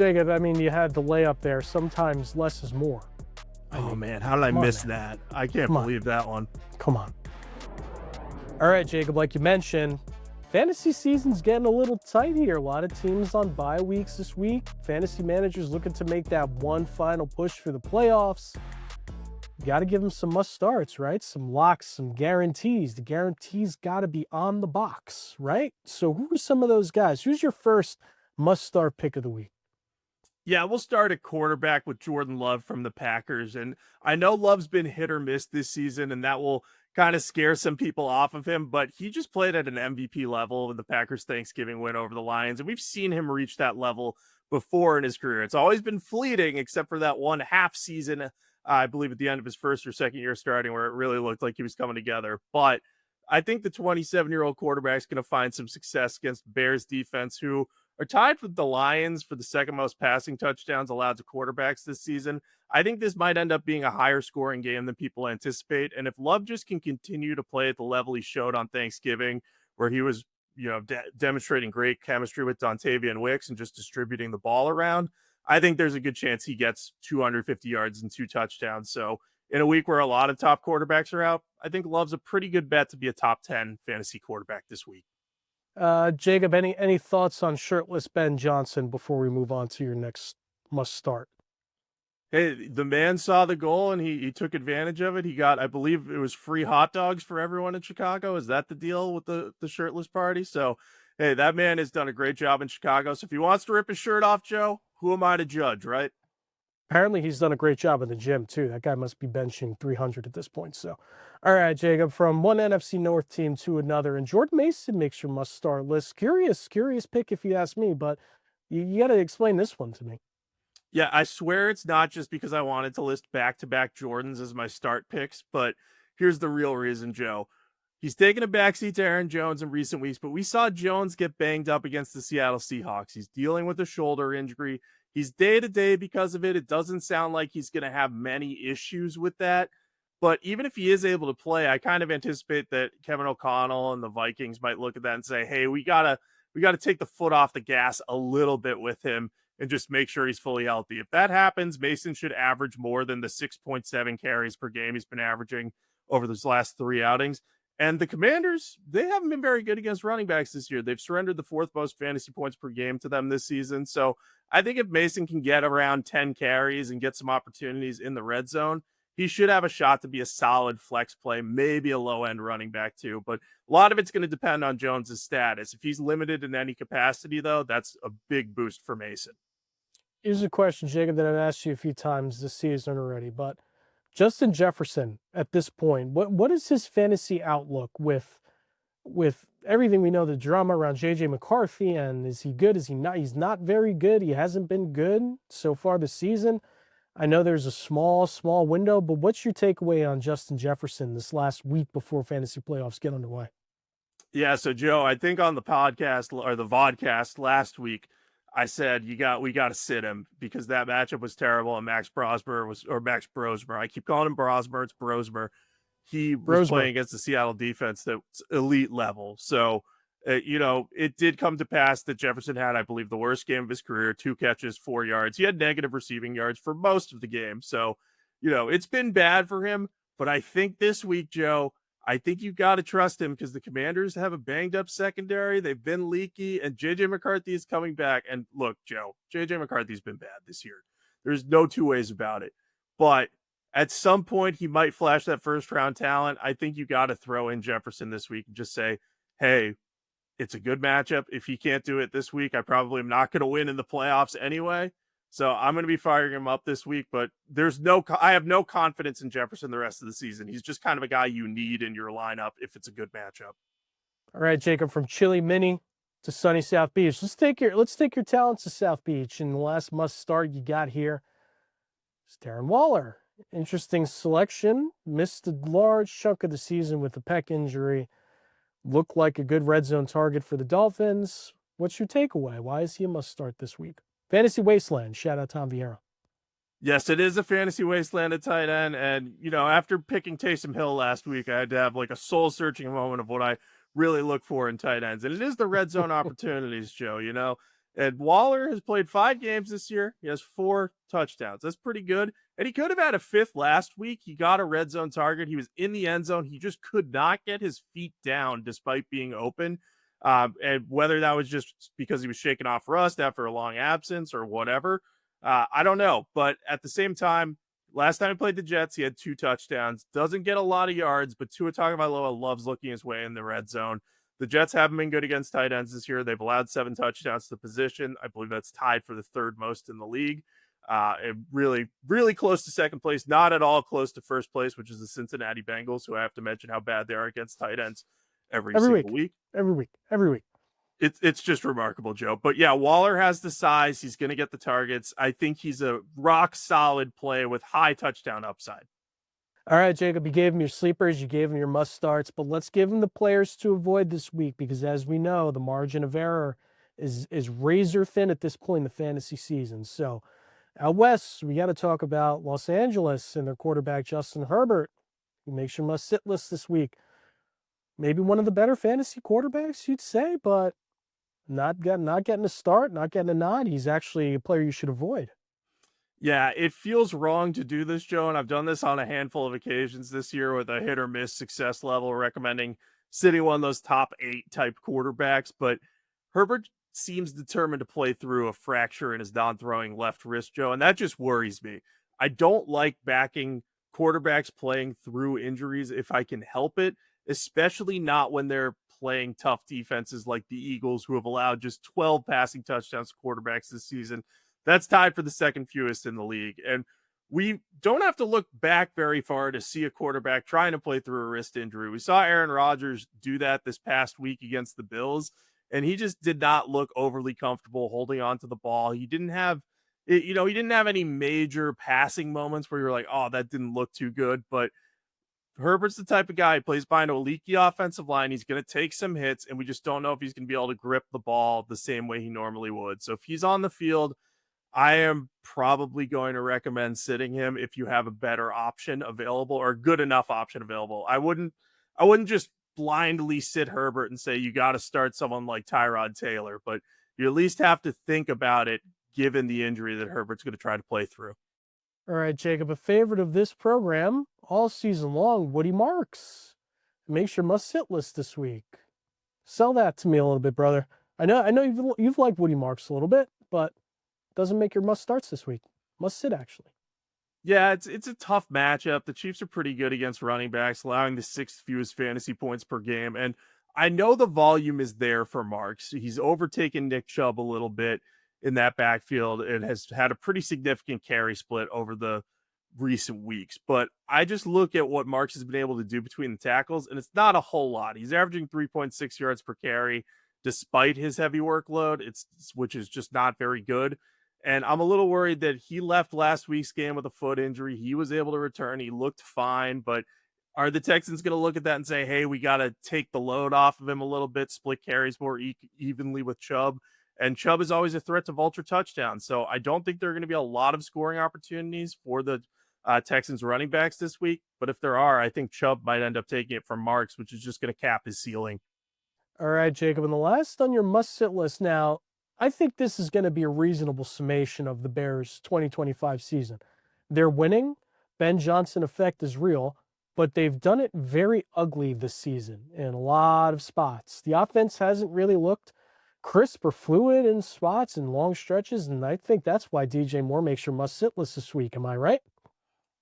Jacob, I mean, you had the layup there. Sometimes less is more. Oh, man, how did I miss that? I can't believe that one. Come on. All right, Jacob, like you mentioned, fantasy season's getting a little tight here. A lot of teams on bye weeks this week. Fantasy managers looking to make that one final push for the playoffs. You got to give them some must starts, right? Some locks, some guarantees. The guarantees got to be on the box, right? So who are some of those guys? Who's your first must start pick of the week? Yeah, we'll start at quarterback with Jordan Love from the Packers. And I know Love's been hit or miss this season, and that will kind of scare some people off of him, but he just played at an MVP level with the Packers Thanksgiving win over the Lions. And we've seen him reach that level before in his career. It's always been fleeting, except for that one half season, I believe at the end of his first or second year starting, where it really looked like he was coming together. But I think the 27-year-old quarterback is going to find some success against Bears defense, who are tied with the Lions for the second most passing touchdowns allowed to quarterbacks this season. I think this might end up being a higher scoring game than people anticipate. And if Love just can continue to play at the level he showed on Thanksgiving, where he was, demonstrating great chemistry with Dontavian Wicks and just distributing the ball around, I think there's a good chance he gets 250 yards and 2 touchdowns. So in a week where a lot of top quarterbacks are out, I think Love's a pretty good bet to be a top 10 fantasy quarterback this week. Jacob, any thoughts on shirtless Ben Johnson before we move on to your next must start? Hey, the man saw the goal and he took advantage of it. He got, I believe it was free hot dogs for everyone in Chicago. Is that the deal with the shirtless party? So, hey, that man has done a great job in Chicago. So if he wants to rip his shirt off, Joe, who am I to judge, right? Apparently he's done a great job in the gym too. That guy must be benching 300 at this point. So, all right, Jacob, from one NFC North team to another, and Jordan Mason makes your must start list. Curious pick if you ask me, but you got to explain this one to me. Yeah, I swear it's not just because I wanted to list back-to-back Jordans as my start picks, but here's the real reason, Joe. He's taken a backseat to Aaron Jones in recent weeks, but we saw Jones get banged up against the Seattle Seahawks. He's dealing with a shoulder injury. He's day-to-day because of it. It doesn't sound like he's going to have many issues with that. But even if he is able to play, I kind of anticipate that Kevin O'Connell and the Vikings might look at that and say, hey, we gotta take the foot off the gas a little bit with him and just make sure he's fully healthy. If that happens, Mason should average more than the 6.7 carries per game he's been averaging over those last 3 outings. And the Commanders, they haven't been very good against running backs this year. They've surrendered the 4th most fantasy points per game to them this season. So I think if Mason can get around 10 carries and get some opportunities in the red zone, he should have a shot to be a solid flex play, maybe a low-end running back too. But a lot of it's going to depend on Jones's status. If he's limited in any capacity, though, that's a big boost for Mason. Here's a question, Jacob, that I've asked you a few times this season already, but Justin Jefferson at this point, what is his fantasy outlook with everything we know, the drama around JJ McCarthy, and is he good? Is he not? He's not very good. He hasn't been good so far this season. I know there's a small window, but what's your takeaway on Justin Jefferson this last week before fantasy playoffs get underway? Yeah, so Joe, I think on the podcast or the vodcast last week, I said we got to sit him because that matchup was terrible and Max Brosmer. I keep calling him Brosmer. It's Brosmer. He was playing against the Seattle defense that's elite level. So, it did come to pass that Jefferson had, I believe, the worst game of his career, 2 catches, 4 yards. He had negative receiving yards for most of the game. So, it's been bad for him. But I think this week, Joe, I think you got to trust him because the Commanders have a banged up secondary. They've been leaky, and JJ McCarthy is coming back. And look, Joe, JJ McCarthy's been bad this year. There's no two ways about it. But at some point, he might flash that first round talent. I think you got to throw in Jefferson this week and just say, hey, it's a good matchup. If he can't do it this week, I probably am not going to win in the playoffs anyway. So I'm going to be firing him up this week, but I have no confidence in Jefferson the rest of the season. He's just kind of a guy you need in your lineup if it's a good matchup. All right, Jacob, from chilly Mini to sunny South Beach. Let's take your talents to South Beach. And the last must start you got here is Darren Waller. Interesting selection. Missed a large chunk of the season with a pec injury. Looked like a good red zone target for the Dolphins. What's your takeaway? Why is he a must start this week? Fantasy Wasteland. Shout out Tom Vieira. Yes, it is a fantasy wasteland at tight end. And, after picking Taysom Hill last week, I had to have like a soul searching moment of what I really look for in tight ends. And it is the red zone opportunities, Joe. And Waller has played 5 games this year. He has 4 touchdowns. That's pretty good. And he could have had a fifth last week. He got a red zone target. He was in the end zone. He just could not get his feet down despite being open. And whether that was just because he was shaking off rust after a long absence or whatever, I don't know. But at the same time, last time he played the Jets, he had 2 touchdowns. Doesn't get a lot of yards, but Tua Tagovailoa loves looking his way in the red zone. The Jets haven't been good against tight ends this year. They've allowed 7 touchdowns to the position. I believe that's tied for the third most in the league. And really, really close to second place. Not at all close to first place, which is the Cincinnati Bengals, who I have to mention how bad they are against tight ends every Every single week, week. every week. It's just remarkable, Joe. But yeah, Waller has the size. He's going to get the targets. I think he's a rock solid play with high touchdown upside. All right, Jacob, you gave him your sleepers, you gave him your must starts, but let's give him the players to avoid this week because, as we know, the margin of error is razor thin at this point in the fantasy season. So, out west, we got to talk about Los Angeles and their quarterback Justin Herbert, who makes your must sit list this week. Maybe one of the better fantasy quarterbacks, you'd say, but not getting a start, not getting a nod. He's actually a player you should avoid. Yeah, it feels wrong to do this, Joe, and I've done this on a handful of occasions this year with a hit or miss success level, recommending sitting one of those top 8 type quarterbacks. But Herbert seems determined to play through a fracture in his non-throwing left wrist, Joe, and that just worries me. I don't like backing quarterbacks playing through injuries if I can help it, especially not when they're playing tough defenses like the Eagles, who have allowed just 12 passing touchdowns to quarterbacks this season. That's tied for the second fewest in the league. And we don't have to look back very far to see a quarterback trying to play through a wrist injury. We saw Aaron Rodgers do that this past week against the Bills, and he just did not look overly comfortable holding on to the ball. He didn't have, he didn't have any major passing moments where you're like, oh, that didn't look too good. But Herbert's the type of guy who plays behind a leaky offensive line. He's going to take some hits, and we just don't know if he's going to be able to grip the ball the same way he normally would. So if he's on the field, I am probably going to recommend sitting him if you have a better option available or a good enough option available. I wouldn't just blindly sit Herbert and say you got to start someone like Tyrod Taylor, but you at least have to think about it given the injury that Herbert's going to try to play through. All right, Jacob, a favorite of this program all season long, Woody Marks. Makes your must sit list this week. Sell that to me a little bit, brother. I know you've liked Woody Marks a little bit, but doesn't make your must starts this week. Must sit, actually. Yeah, it's a tough matchup. The Chiefs are pretty good against running backs, allowing the 6th fewest fantasy points per game. And I know the volume is there for Marks. He's overtaken Nick Chubb a little bit in that backfield and has had a pretty significant carry split over the recent weeks. But I just look at what Marks has been able to do between the tackles, and it's not a whole lot. He's averaging 3.6 yards per carry despite his heavy workload, which is just not very good. And I'm a little worried that he left last week's game with a foot injury. He was able to return. He looked fine, but are the Texans going to look at that and say, hey, we got to take the load off of him a little bit, split carries more evenly with Chubb? And Chubb is always a threat to vulture touchdowns. So I don't think there are going to be a lot of scoring opportunities for the Texans running backs this week. But if there are, I think Chubb might end up taking it from Marks, which is just going to cap his ceiling. All right, Jacob, and the last on your must sit list now, I think this is going to be a reasonable summation of the Bears' 2025 season. They're winning. Ben Johnson effect is real, but they've done it very ugly this season in a lot of spots. The offense hasn't really looked crisp or fluid in spots and long stretches, and I think that's why DJ Moore makes your must-sit list this week. Am I right?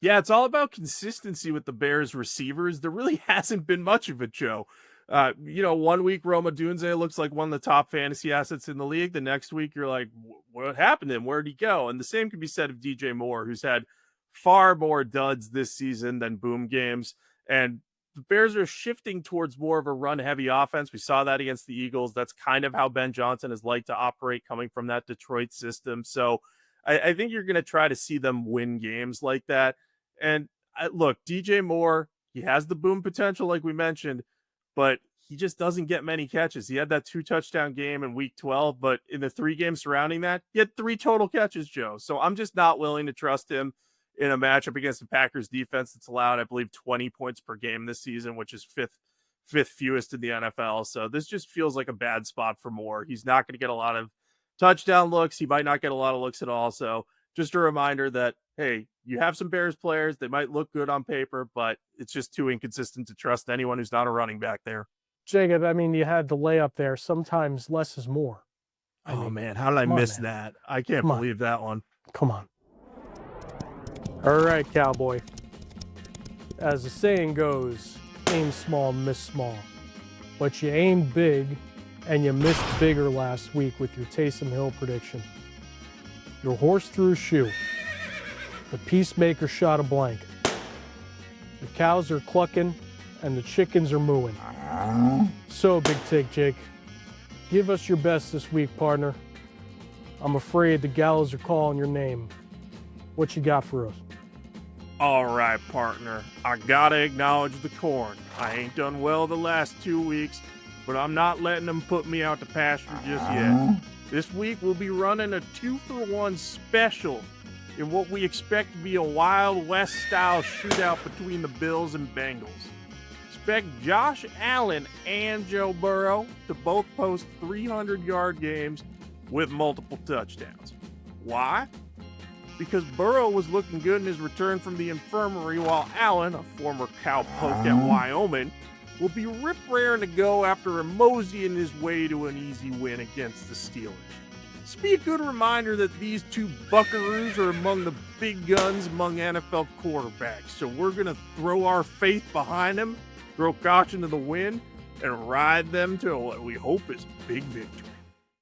Yeah, it's all about consistency with the Bears receivers. There really hasn't been much of it, Joe. 1 week Roma Dunze looks like one of the top fantasy assets in the league. The next week you're like, what happened to him? Where'd he go? And the same can be said of DJ Moore, who's had far more duds this season than boom games. And the Bears are shifting towards more of a run-heavy offense. We saw that against the Eagles. That's kind of how Ben Johnson has liked to operate coming from that Detroit system. So I think you're going to try to see them win games like that. And look, DJ Moore, he has the boom potential, like we mentioned, but he just doesn't get many catches. He had that 2-touchdown game in week 12, but in the 3 games surrounding that, he had 3 total catches, Joe. So I'm just not willing to trust him in a matchup against the Packers defense that's allowed, I believe, 20 points per game this season, which is fifth fewest in the NFL. So this just feels like a bad spot for Moore. He's not going to get a lot of touchdown looks. He might not get a lot of looks at all. So just a reminder that, hey, you have some Bears players. They might look good on paper, but it's just too inconsistent to trust anyone who's not a running back there. Jacob, I mean, you had the layup there. Sometimes less is more. Oh, man, how did I miss that? I can't believe that one. Come on. All right, Cowboy. As the saying goes, aim small, miss small. But you aimed big, and you missed bigger last week with your Taysom Hill prediction. Your horse threw a shoe. The peacemaker shot a blank. The cows are clucking, and the chickens are mooing. So, Big Tick Jake, give us your best this week, partner. I'm afraid the gallows are calling your name. What you got for us? All right, partner. I gotta acknowledge the corn. I ain't done well the last 2 weeks, but I'm not letting them put me out to pasture just yet. This week we'll be running a 2-for-1 special in what we expect to be a Wild West-style shootout between the Bills and Bengals. Expect Josh Allen and Joe Burrow to both post 300-yard games with multiple touchdowns. Why? Because Burrow was looking good in his return from the infirmary, while Allen, a former cowpoke at Wyoming, will be rip-raring to go after moseying his way to an easy win against the Steelers. This will be a good reminder that these two buckaroos are among the big guns among NFL quarterbacks, so we're going to throw our faith behind them, throw caution to the wind, and ride them to what we hope is a big victory.